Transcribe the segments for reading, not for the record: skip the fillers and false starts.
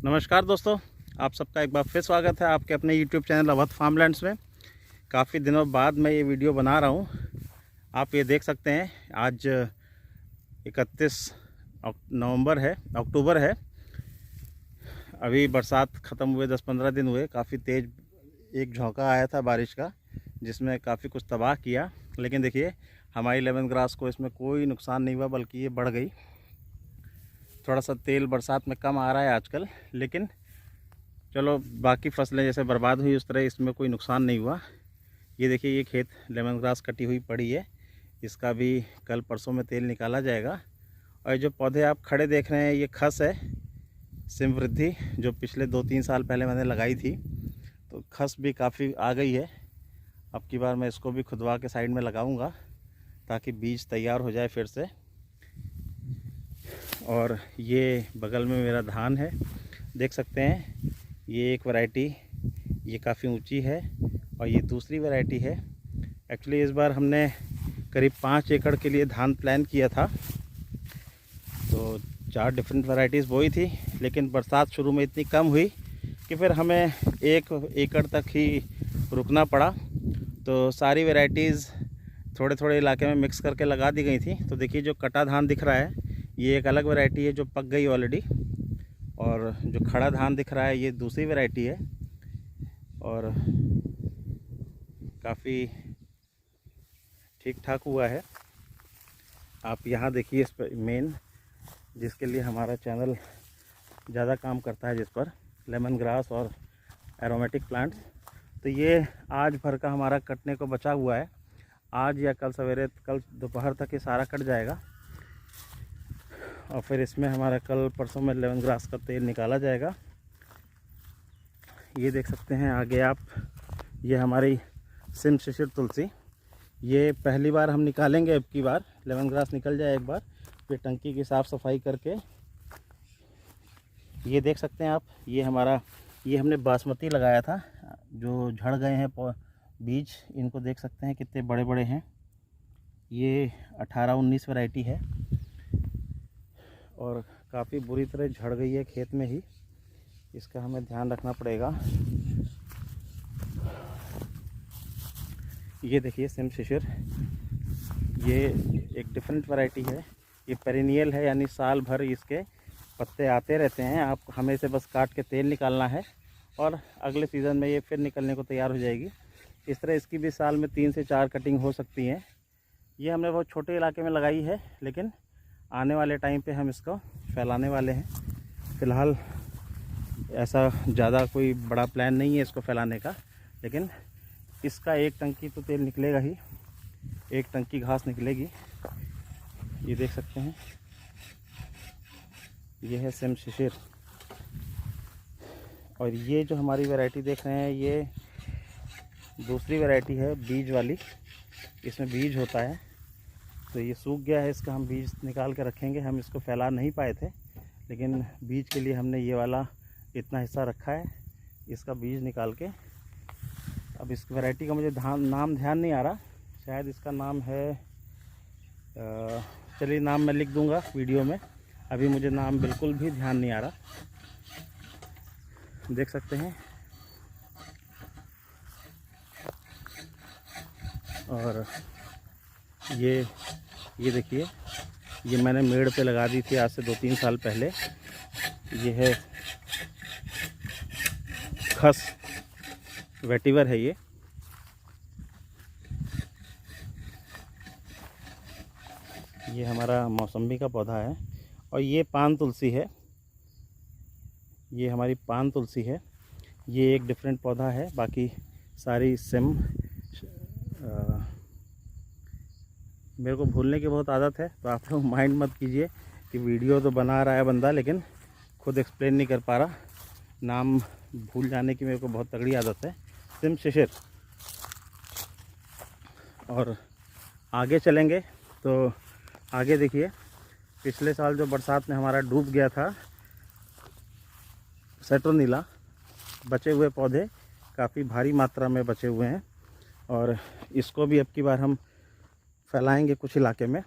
नमस्कार दोस्तों, आप सबका एक बार फिर स्वागत है आपके अपने YouTube चैनल अवध फार्मलैंड्स में। काफ़ी दिनों बाद मैं ये वीडियो बना रहा हूँ। आप ये देख सकते हैं आज 31 नवंबर है, अक्टूबर है। अभी बरसात ख़त्म हुए 10-15 दिन हुए। काफ़ी तेज़ एक झोंका आया था बारिश का, जिसमें काफ़ी कुछ तबाह किया। लेकिन देखिए, हमारी लेमन ग्रास को इसमें कोई नुकसान नहीं हुआ, बल्कि ये बढ़ गई। थोड़ा सा तेल बरसात में कम आ रहा है आजकल, लेकिन चलो बाकी फसलें जैसे बर्बाद हुई उस तरह इसमें कोई नुकसान नहीं हुआ। ये देखिए, ये खेत लेमन ग्रास कटी हुई पड़ी है, इसका भी कल परसों में तेल निकाला जाएगा। और जो पौधे आप खड़े देख रहे हैं, ये खस है समृद्धि, जो पिछले 2-3 साल पहले मैंने लगाई थी। तो खस भी काफ़ी आ गई है। अब की बार मैं इसको भी खुदवा के साइड में लगाऊंगा ताकि बीज तैयार हो जाए फिर से। और ये बगल में मेरा धान है, देख सकते हैं। ये एक वैरायटी, ये काफ़ी ऊंची है, और ये दूसरी वैरायटी है। एक्चुअली इस बार हमने करीब 5 एकड़ के लिए धान प्लान किया था, तो 4 डिफरेंट वैरायटीज़ बोई थी। लेकिन बरसात शुरू में इतनी कम हुई कि फिर हमें 1 एकड़ तक ही रुकना पड़ा। तो सारी वैरायटीज़ थोड़े थोड़े इलाके में मिक्स करके लगा दी गई थी। तो देखिए, जो कटा धान दिख रहा है, ये एक अलग वैरायटी है जो पक गई ऑलरेडी। और जो खड़ा धान दिख रहा है, ये दूसरी वैरायटी है। और काफ़ी ठीक ठाक हुआ है। आप यहाँ देखिए, इस पर मेन जिसके लिए हमारा चैनल ज़्यादा काम करता है, जिस पर लेमन ग्रास और एरोमेटिक प्लांट्स। तो ये आज भर का हमारा कटने को बचा हुआ है। आज या कल सवेरे, कल दोपहर तक ये सारा कट जाएगा, और फिर इसमें हमारा कल परसों में लेमन ग्रास का तेल निकाला जाएगा। ये देख सकते हैं आगे आप, ये हमारी सिम शिशिर तुलसी। ये पहली बार हम निकालेंगे। अब की बार लेमन ग्रास निकल जाए एक बार, फिर टंकी की साफ़ सफाई करके। ये देख सकते हैं आप, ये हमने बासमती लगाया था, जो झड़ गए हैं बीज। इनको देख सकते हैं कितने बड़े बड़े हैं। ये 18-19 वैरायटी है, और काफ़ी बुरी तरह झड़ गई है खेत में ही। इसका हमें ध्यान रखना पड़ेगा। ये देखिए सिम शिशिर, ये एक डिफरेंट वैरायटी है। ये पेरिनियल है, यानी साल भर इसके पत्ते आते रहते हैं। आप हमें से बस काट के तेल निकालना है, और अगले सीज़न में ये फिर निकलने को तैयार हो जाएगी। इस तरह इसकी भी साल में 3 से 4 कटिंग हो सकती हैं। ये हमने बहुत छोटे इलाके में लगाई है, लेकिन आने वाले टाइम पे हम इसको फैलाने वाले हैं। फ़िलहाल ऐसा ज़्यादा कोई बड़ा प्लान नहीं है इसको फैलाने का, लेकिन इसका 1 टंकी तो तेल निकलेगा ही, 1 टंकी घास निकलेगी। ये देख सकते हैं, ये है सिम शिशिर। और ये जो हमारी वैरायटी देख रहे हैं, ये दूसरी वैरायटी है, बीज वाली। इसमें बीज होता है। तो ये सूख गया है, इसका हम बीज निकाल के रखेंगे। हम इसको फैला नहीं पाए थे, लेकिन बीज के लिए हमने ये वाला इतना हिस्सा रखा है। इसका बीज निकाल के, अब इस वैरायटी का मुझे नाम ध्यान नहीं आ रहा। शायद इसका नाम है, चलिए नाम मैं लिख दूंगा वीडियो में। अभी मुझे नाम बिल्कुल भी ध्यान नहीं आ रहा। देख सकते हैं। और ये देखिए, ये मैंने मेड़ पे लगा दी थी आज से 2-3 साल पहले। ये है खस वेटिवर है ये हमारा मौसम्बी का पौधा है। और ये पान तुलसी है, ये हमारी पान तुलसी है। ये एक डिफरेंट पौधा है, बाकी सारी सिम। मेरे को भूलने की बहुत आदत है, तो आप लोग माइंड मत कीजिए कि वीडियो तो बना रहा है बंदा, लेकिन खुद एक्सप्लेन नहीं कर पा रहा। नाम भूल जाने की मेरे को बहुत तगड़ी आदत है। सिम शिशिर। और आगे चलेंगे तो आगे देखिए, पिछले साल जो बरसात में हमारा डूब गया था सेट्रोनीला, बचे हुए पौधे काफ़ी भारी मात्रा में बचे हुए हैं। और इसको भी अब की बार हम फैलाएंगे कुछ इलाके में।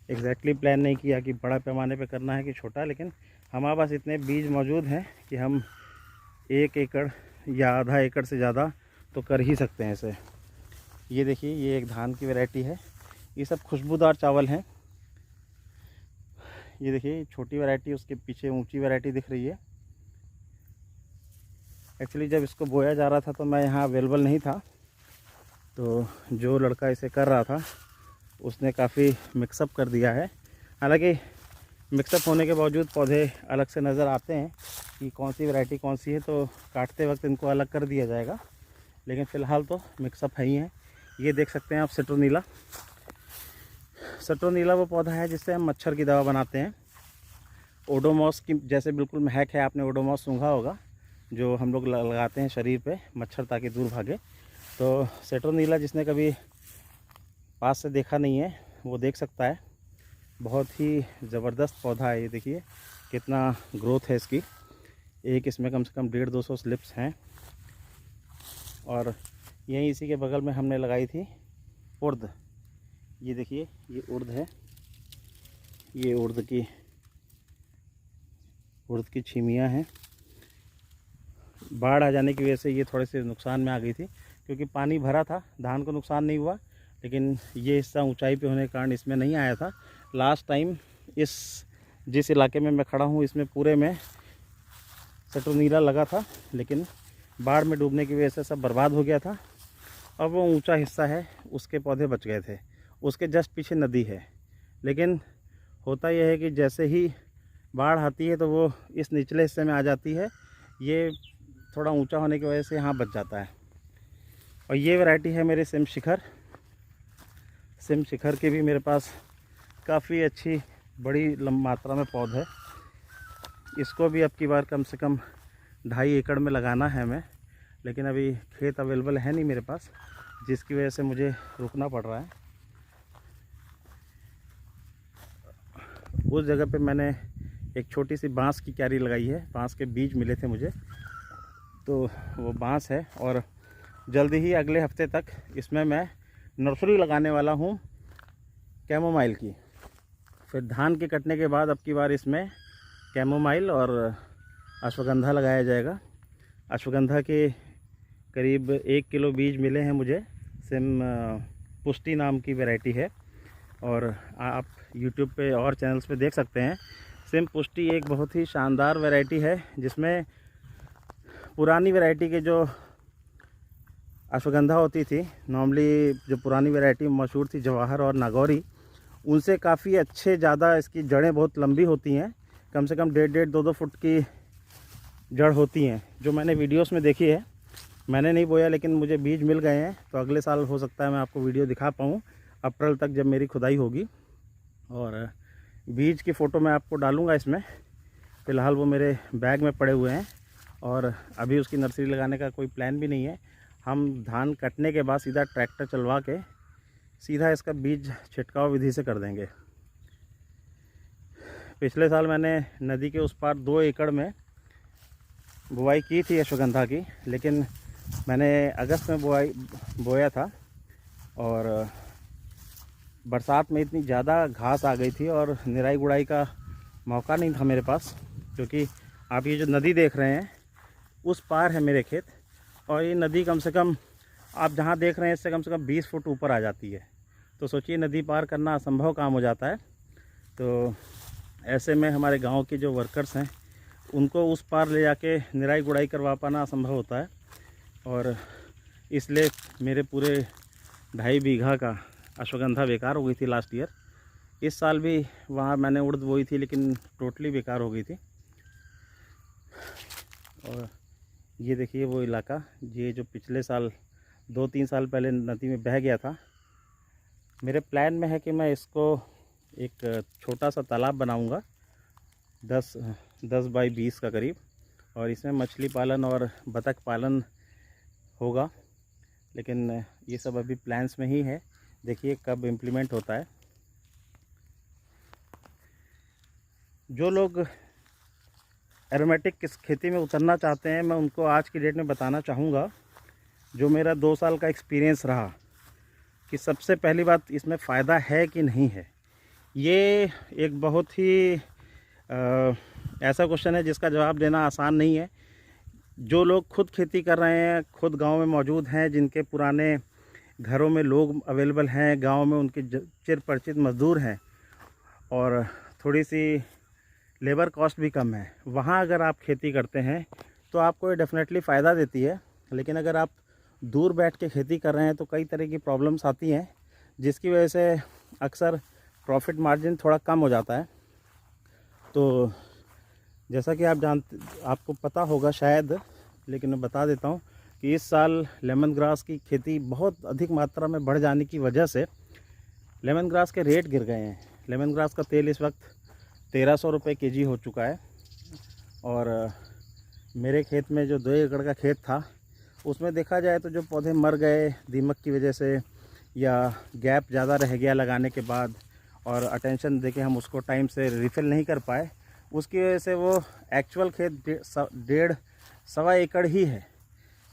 एग्जैक्टली प्लान नहीं किया कि बड़ा पैमाने पे करना है कि छोटा, लेकिन हमारे पास इतने बीज मौजूद हैं कि हम 1 एकड़ या आधा एकड़ से ज़्यादा तो कर ही सकते हैं इसे। ये देखिए, ये एक धान की वैरायटी है। ये सब खुशबूदार चावल हैं। ये देखिए छोटी वैरायटी, उसके पीछे ऊंची वैरायटी दिख रही है। एक्चुअली जब इसको बोया जा रहा था तो मैं यहाँ अवेलेबल नहीं था, तो जो लड़का इसे कर रहा था उसने काफ़ी मिक्सअप कर दिया है। हालांकि मिक्सअप होने के बावजूद पौधे अलग से नज़र आते हैं कि कौन सी वैरायटी कौन सी है, तो काटते वक्त इनको अलग कर दिया जाएगा, लेकिन फ़िलहाल तो मिक्सअप है ही है। ये देख सकते हैं आप सिट्रोनीला। सिट्रोनीला वो पौधा है जिससे हम मच्छर की दवा बनाते हैं। ओडोमॉस की जैसे बिल्कुल महक है, आपने ओडोमॉस सूंघा होगा, जो हम लोग लगाते हैं शरीर पे मच्छर ताकि दूर भागे। तो सिट्रोनीला जिसने कभी पास से देखा नहीं है वो देख सकता है। बहुत ही ज़बरदस्त पौधा है। ये देखिए कितना ग्रोथ है इसकी। एक इसमें कम से कम 150-200 स्लिप्स हैं। और यहीं इसी के बगल में हमने लगाई थी उर्द। ये देखिए, ये उर्द है। ये उर्द की छिमियाँ हैं। बाढ़ आ जाने की वजह से ये थोड़े से नुकसान में आ गई थी, क्योंकि पानी भरा था। धान को नुकसान नहीं हुआ, लेकिन ये हिस्सा ऊंचाई पे होने के कारण इसमें नहीं आया था। लास्ट टाइम जिस इलाके में मैं खड़ा हूँ इसमें पूरे में सिट्रोनीला लगा था, लेकिन बाढ़ में डूबने की वजह से सब बर्बाद हो गया था। अब वो ऊंचा हिस्सा है, उसके पौधे बच गए थे। उसके जस्ट पीछे नदी है, लेकिन होता यह है कि जैसे ही बाढ़ आती है तो वो इस निचले हिस्से में आ जाती है। ये थोड़ा ऊंचा होने की वजह से यहाँ बच जाता है। और ये वैरायटी है मेरे सिम शिखर। सिम शिखर के भी मेरे पास काफ़ी अच्छी बड़ी मात्रा में पौध है। इसको भी अब की बार कम से कम 2.5 एकड़ में लगाना है हमें, लेकिन अभी खेत अवेलेबल है नहीं मेरे पास, जिसकी वजह से मुझे रुकना पड़ रहा है। उस जगह पे मैंने एक छोटी सी बांस की क्यारी लगाई है। बांस के बीज मिले थे मुझे, तो वो बांस है। और जल्दी ही अगले हफ्ते तक इसमें मैं नर्सरी लगाने वाला हूँ कैमोमाइल की। फिर धान के कटने के बाद अब की बार इसमें कैमोमाइल और अश्वगंधा लगाया जाएगा। अश्वगंधा के करीब 1 किलो बीज मिले हैं मुझे। सिम पुष्टि नाम की वैरायटी है, और आप YouTube पे और चैनल्स पे देख सकते हैं। सिम पुष्टि एक बहुत ही शानदार वैरायटी है, जिसमें पुरानी वैरायटी के जो अश्वगंधा होती थी, नॉर्मली जो पुरानी वैरायटी मशहूर थी जवाहर और नागौरी, उनसे काफ़ी अच्छे ज़्यादा इसकी जड़ें बहुत लंबी होती हैं। कम से कम 1.5-2 फुट की जड़ होती हैं, जो मैंने वीडियोस में देखी है। मैंने नहीं बोया, लेकिन मुझे बीज मिल गए हैं, तो अगले साल हो सकता है मैं आपको वीडियो दिखा पाऊँ, अप्रैल तक जब मेरी खुदाई होगी। और बीज की फ़ोटो मैं आपको डालूँगा इसमें। फ़िलहाल वो मेरे बैग में पड़े हुए हैं, और अभी उसकी नर्सरी लगाने का कोई प्लान भी नहीं है। हम धान कटने के बाद सीधा ट्रैक्टर चलवा के सीधा इसका बीज छिड़काव विधि से कर देंगे। पिछले साल मैंने नदी के उस पार 2 एकड़ में बुआई की थी अश्वगंधा की, लेकिन मैंने अगस्त में बोया था, और बरसात में इतनी ज़्यादा घास आ गई थी और निराई गुड़ाई का मौका नहीं था मेरे पास। क्योंकि आप ये जो नदी देख रहे हैं उस पार है मेरे खेत, और ये नदी कम से कम आप जहाँ देख रहे हैं इससे कम से कम 20 फुट ऊपर आ जाती है। तो सोचिए, नदी पार करना असंभव काम हो जाता है। तो ऐसे में हमारे गांव के जो वर्कर्स हैं उनको उस पार ले जाके निराई गुड़ाई करवा पाना असंभव होता है, और इसलिए मेरे पूरे 2.5 बीघा का अश्वगंधा बेकार हो गई थी लास्ट ईयर। इस साल भी वहाँ मैंने उड़द बोई थी, लेकिन टोटली बेकार हो गई थी। और ये देखिए वो इलाका, ये जो पिछले साल 2-3 साल पहले नदी में बह गया था। मेरे प्लान में है कि मैं इसको एक छोटा सा तालाब बनाऊंगा, 10 बाई 20 का करीब, और इसमें मछली पालन और बतख पालन होगा। लेकिन ये सब अभी प्लान्स में ही है, देखिए कब इम्प्लीमेंट होता है। जो लोग एरोमेटिक किस खेती में उतरना चाहते हैं, मैं उनको आज की डेट में बताना चाहूँगा, जो मेरा 2 साल का एक्सपीरियंस रहा, कि सबसे पहली बात इसमें फ़ायदा है कि नहीं है। ये एक बहुत ही ऐसा क्वेश्चन है जिसका जवाब देना आसान नहीं है। जो लोग खुद खेती कर रहे हैं, खुद गांव में मौजूद हैं, जिनके पुराने घरों में लोग अवेलेबल हैं, गांव में उनके चिर परिचित मज़दूर हैं और थोड़ी सी लेबर कॉस्ट भी कम है, वहाँ अगर आप खेती करते हैं तो आपको ये डेफिनेटली फ़ायदा देती है। लेकिन अगर आप दूर बैठ के खेती कर रहे हैं तो कई तरह की प्रॉब्लम्स आती हैं, जिसकी वजह से अक्सर प्रॉफिट मार्जिन थोड़ा कम हो जाता है। तो जैसा कि आपको पता होगा शायद, लेकिन मैं बता देता हूँ कि इस साल लेमन ग्रास की खेती बहुत अधिक मात्रा में बढ़ जाने की वजह से लेमन ग्रास के रेट गिर गए हैं। लेमन ग्रास का तेल इस वक्त 1300 रुपये kg हो चुका है और मेरे खेत में जो 2 एकड़ का खेत था उसमें देखा जाए तो जो पौधे मर गए दीमक की वजह से या गैप ज़्यादा रह गया लगाने के बाद और अटेंशन देके हम उसको टाइम से रिफ़िल नहीं कर पाए, उसकी वजह से वो एक्चुअल खेत 1.5-1.25 एकड़ ही है,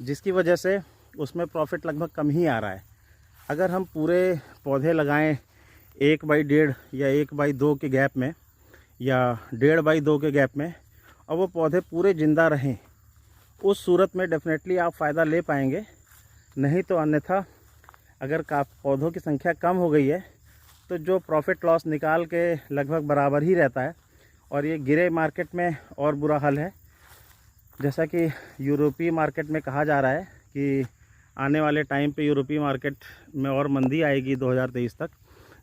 जिसकी वजह से उसमें प्रॉफिट लगभग कम ही आ रहा है। अगर हम पूरे पौधे लगाएं 1/1.5 या 1/2 के गैप में या 1.5/2 के गैप में और वो पौधे पूरे ज़िंदा रहें, उस सूरत में डेफिनेटली आप फ़ायदा ले पाएंगे। नहीं तो अन्यथा अगर पौधों की संख्या कम हो गई है तो जो प्रॉफिट लॉस निकाल के लगभग बराबर ही रहता है और ये गिरे मार्केट में और बुरा हाल है। जैसा कि यूरोपीय मार्केट में कहा जा रहा है कि आने वाले टाइम पे यूरोपीय मार्केट में और मंदी आएगी 2023 तक,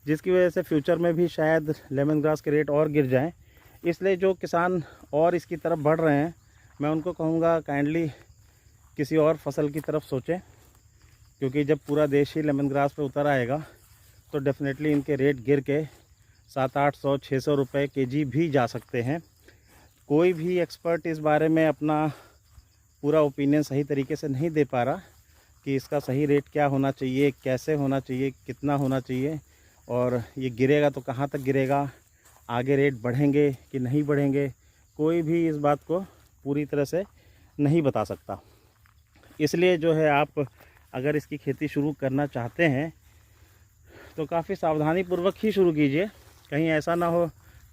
जिसकी वजह से फ्यूचर में भी शायद लेमन ग्रास के रेट और गिर जाएं। इसलिए जो किसान और इसकी तरफ बढ़ रहे हैं, मैं उनको कहूँगा काइंडली किसी और फसल की तरफ सोचें, क्योंकि जब पूरा देश ही लेमन ग्रास पे उतर आएगा तो डेफिनेटली इनके रेट गिर के 700-800-600 रुपये kg भी जा सकते हैं। कोई भी एक्सपर्ट इस बारे में अपना पूरा ओपिनियन सही तरीके से नहीं दे पा रहा कि इसका सही रेट क्या होना चाहिए, कैसे होना चाहिए, कितना होना चाहिए और ये गिरेगा तो कहाँ तक गिरेगा, आगे रेट बढ़ेंगे कि नहीं बढ़ेंगे, कोई भी इस बात को पूरी तरह से नहीं बता सकता। इसलिए जो है, आप अगर इसकी खेती शुरू करना चाहते हैं तो काफ़ी सावधानी पूर्वक ही शुरू कीजिए। कहीं ऐसा ना हो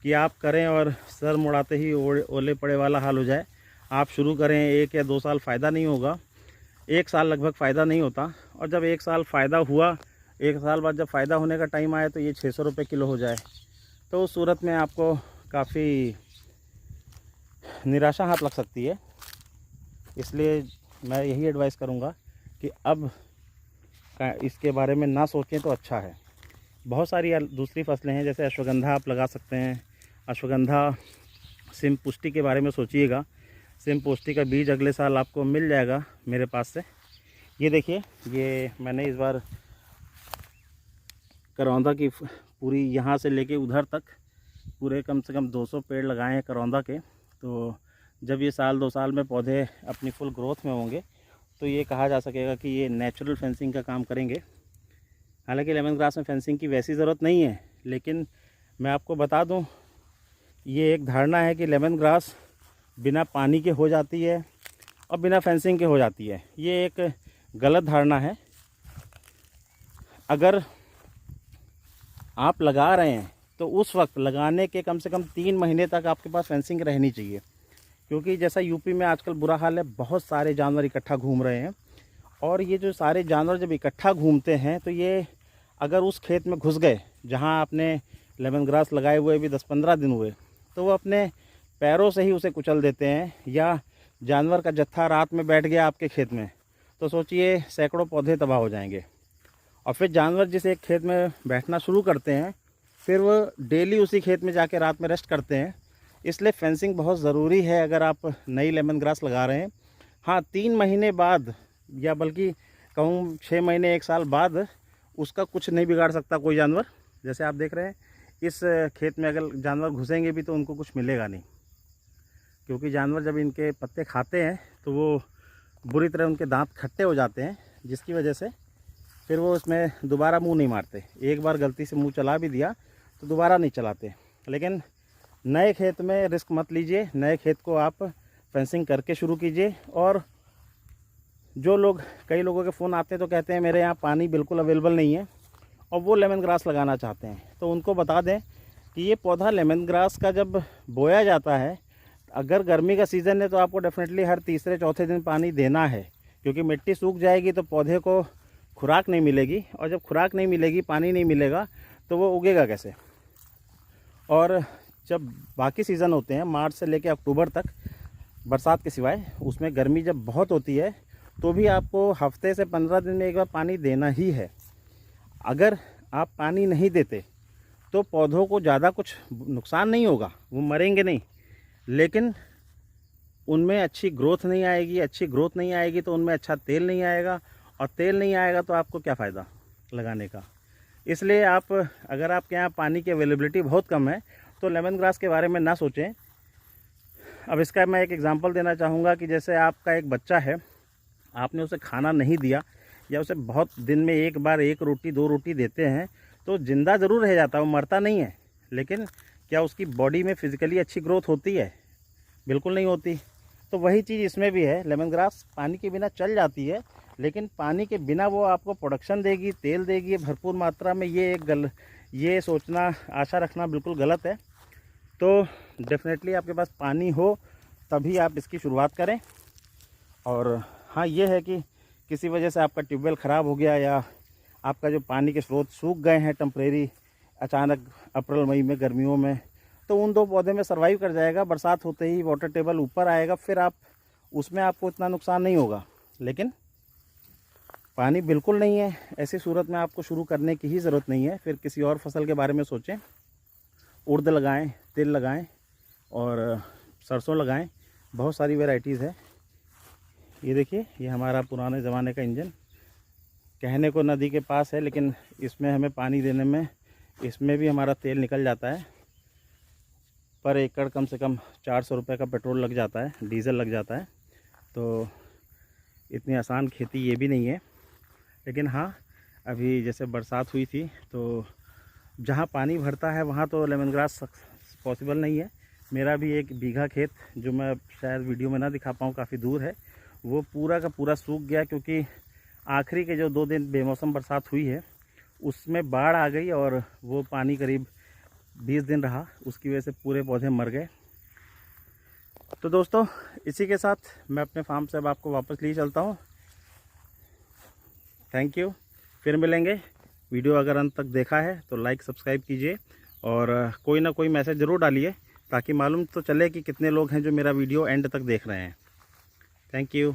कि आप करें और सर मुड़ाते ही ओले पड़े वाला हाल हो जाए। आप शुरू करें, 1 या 2 साल फ़ायदा नहीं होगा, 1 साल लगभग फ़ायदा नहीं होता, और जब 1 साल फ़ायदा हुआ, 1 साल बाद जब फ़ायदा होने का टाइम आया तो ये 600 रुपये किलो हो जाए, तो उस सूरत में आपको काफ़ी निराशा हाथ लग सकती है। इसलिए मैं यही एडवाइस करूँगा कि अब इसके बारे में ना सोचें तो अच्छा है। बहुत सारी दूसरी फसलें हैं, जैसे अश्वगंधा आप लगा सकते हैं। अश्वगंधा सिम पुष्टि के बारे में सोचिएगा। सिम पुष्टि का बीज अगले साल आपको मिल जाएगा मेरे पास से। ये देखिए, ये मैंने इस बार करौंदा की पूरी यहाँ से लेके उधर तक पूरे कम से कम 200 पेड़ लगाए हैं करौंदा के। तो जब ये 1-2 साल में पौधे अपनी फुल ग्रोथ में होंगे तो ये कहा जा सकेगा कि ये नेचुरल फेंसिंग का काम करेंगे। हालांकि लेमन ग्रास में फेंसिंग की वैसी ज़रूरत नहीं है, लेकिन मैं आपको बता दूं, ये एक धारणा है कि लेमन ग्रास बिना पानी के हो जाती है और बिना फेंसिंग के हो जाती है। ये एक गलत धारणा है। अगर आप लगा रहे हैं तो उस वक्त लगाने के कम से कम 3 महीने तक आपके पास फेंसिंग रहनी चाहिए, क्योंकि जैसा यूपी में आजकल बुरा हाल है, बहुत सारे जानवर इकट्ठा घूम रहे हैं और ये जो सारे जानवर जब इकट्ठा घूमते हैं तो ये अगर उस खेत में घुस गए जहां आपने लेमन ग्रास लगाए हुए भी 10-15 दिन हुए, तो वो अपने पैरों से ही उसे कुचल देते हैं। या जानवर का जत्था रात में बैठ गया आपके खेत में तो सोचिए सैकड़ों पौधे तबाह हो जाएंगे। और फिर जानवर जिस एक खेत में बैठना शुरू करते हैं, फिर वो डेली उसी खेत में जाके रात में रेस्ट करते हैं। इसलिए फेंसिंग बहुत ज़रूरी है अगर आप नई लेमन ग्रास लगा रहे हैं। हाँ, 3 महीने बाद या बल्कि कहूँ 6 महीने 1 साल बाद उसका कुछ नहीं बिगाड़ सकता कोई जानवर। जैसे आप देख रहे हैं, इस खेत में अगर जानवर घुसेंगे भी तो उनको कुछ मिलेगा नहीं, क्योंकि जानवर जब इनके पत्ते खाते हैं तो वो बुरी तरह उनके दांत खट्टे हो जाते हैं, जिसकी वजह से फिर वो उसमें दोबारा मुंह नहीं मारते। एक बार गलती से मुंह चला भी दिया तो दोबारा नहीं चलाते। लेकिन नए खेत में रिस्क मत लीजिए, नए खेत को आप फेंसिंग करके शुरू कीजिए। और जो लोग, कई लोगों के फ़ोन आते हैं तो कहते हैं मेरे यहाँ पानी बिल्कुल अवेलेबल नहीं है और वो लेमन ग्रास लगाना चाहते हैं, तो उनको बता दें कि ये पौधा लेमन ग्रास का जब बोया जाता है अगर गर्मी का सीज़न है तो आपको डेफिनेटली हर तीसरे चौथे दिन पानी देना है, क्योंकि मिट्टी सूख जाएगी तो पौधे को खुराक नहीं मिलेगी, और जब खुराक नहीं मिलेगी, पानी नहीं मिलेगा, तो वो उगेगा कैसे। और जब बाकी सीज़न होते हैं मार्च से लेकर अक्टूबर तक, बरसात के सिवाय, उसमें गर्मी जब बहुत होती है तो भी आपको हफ्ते से 15 दिन में एक बार पानी देना ही है। अगर आप पानी नहीं देते तो पौधों को ज़्यादा कुछ नुकसान नहीं होगा, वो मरेंगे नहीं, लेकिन उनमें अच्छी ग्रोथ नहीं आएगी। अच्छी ग्रोथ नहीं आएगी तो उनमें अच्छा तेल नहीं आएगा, और तेल नहीं आएगा तो आपको क्या फ़ायदा लगाने का। इसलिए आप, अगर आपके यहाँ पानी की अवेलेबिलिटी बहुत कम है तो लेमन ग्रास के बारे में ना सोचें। अब इसका मैं एक एग्जांपल देना चाहूँगा कि जैसे आपका एक बच्चा है, आपने उसे खाना नहीं दिया, या उसे बहुत दिन में एक बार 1 रोटी 2 रोटी देते हैं, तो ज़िंदा ज़रूर रह जाता है, वो मरता नहीं है, लेकिन क्या उसकी बॉडी में फिज़िकली अच्छी ग्रोथ होती है? बिल्कुल नहीं होती। तो वही चीज़ इसमें भी है। लेमन ग्रास पानी के बिना चल जाती है, लेकिन पानी के बिना वो आपको प्रोडक्शन देगी, तेल देगी भरपूर मात्रा में, ये सोचना, आशा रखना बिल्कुल गलत है। तो डेफिनेटली आपके पास पानी हो तभी आप इसकी शुरुआत करें। और हाँ, ये है कि किसी वजह से आपका ट्यूबवेल ख़राब हो गया, या आपका जो पानी के स्रोत सूख गए हैं टेम्परेरी, अचानक अप्रैल मई में गर्मियों में, तो उन 2 पौधे में सर्वाइव कर जाएगा। बरसात होते ही वाटर टेबल ऊपर आएगा, फिर आप उसमें आपको इतना नुकसान नहीं होगा। लेकिन पानी बिल्कुल नहीं है, ऐसी सूरत में आपको शुरू करने की ही ज़रूरत नहीं है। फिर किसी और फसल के बारे में सोचें, उड़द लगाएं, तिल लगाएं और सरसों लगाएं, बहुत सारी वैरायटीज़ है। ये देखिए, ये हमारा पुराने ज़माने का इंजन, कहने को नदी के पास है, लेकिन इसमें हमें पानी देने में, इसमें भी हमारा तेल निकल जाता है। पर एकड़ कम से कम 400 रुपये का पेट्रोल लग जाता है, डीज़ल लग जाता है। तो इतनी आसान खेती ये भी नहीं है। लेकिन हाँ, अभी जैसे बरसात हुई थी तो जहाँ पानी भरता है वहाँ तो लेमन ग्रास पॉसिबल नहीं है। मेरा भी 1 बीघा खेत, जो मैं शायद वीडियो में ना दिखा पाऊँ, काफ़ी दूर है, वो पूरा का पूरा सूख गया, क्योंकि आखिरी के जो 2 दिन बेमौसम बरसात हुई है उसमें बाढ़ आ गई, और वो पानी करीब 20 दिन रहा, उसकी वजह से पूरे पौधे मर गए। तो दोस्तों, इसी के साथ मैं अपने फार्म से अब आपको वापस लिए चलता हूँ। थैंक यू, फिर मिलेंगे। वीडियो अगर अंत तक देखा है तो लाइक सब्सक्राइब कीजिए, और कोई ना कोई मैसेज ज़रूर डालिए, ताकि मालूम तो चले कि कितने लोग हैं जो मेरा वीडियो एंड तक देख रहे हैं। Thank you.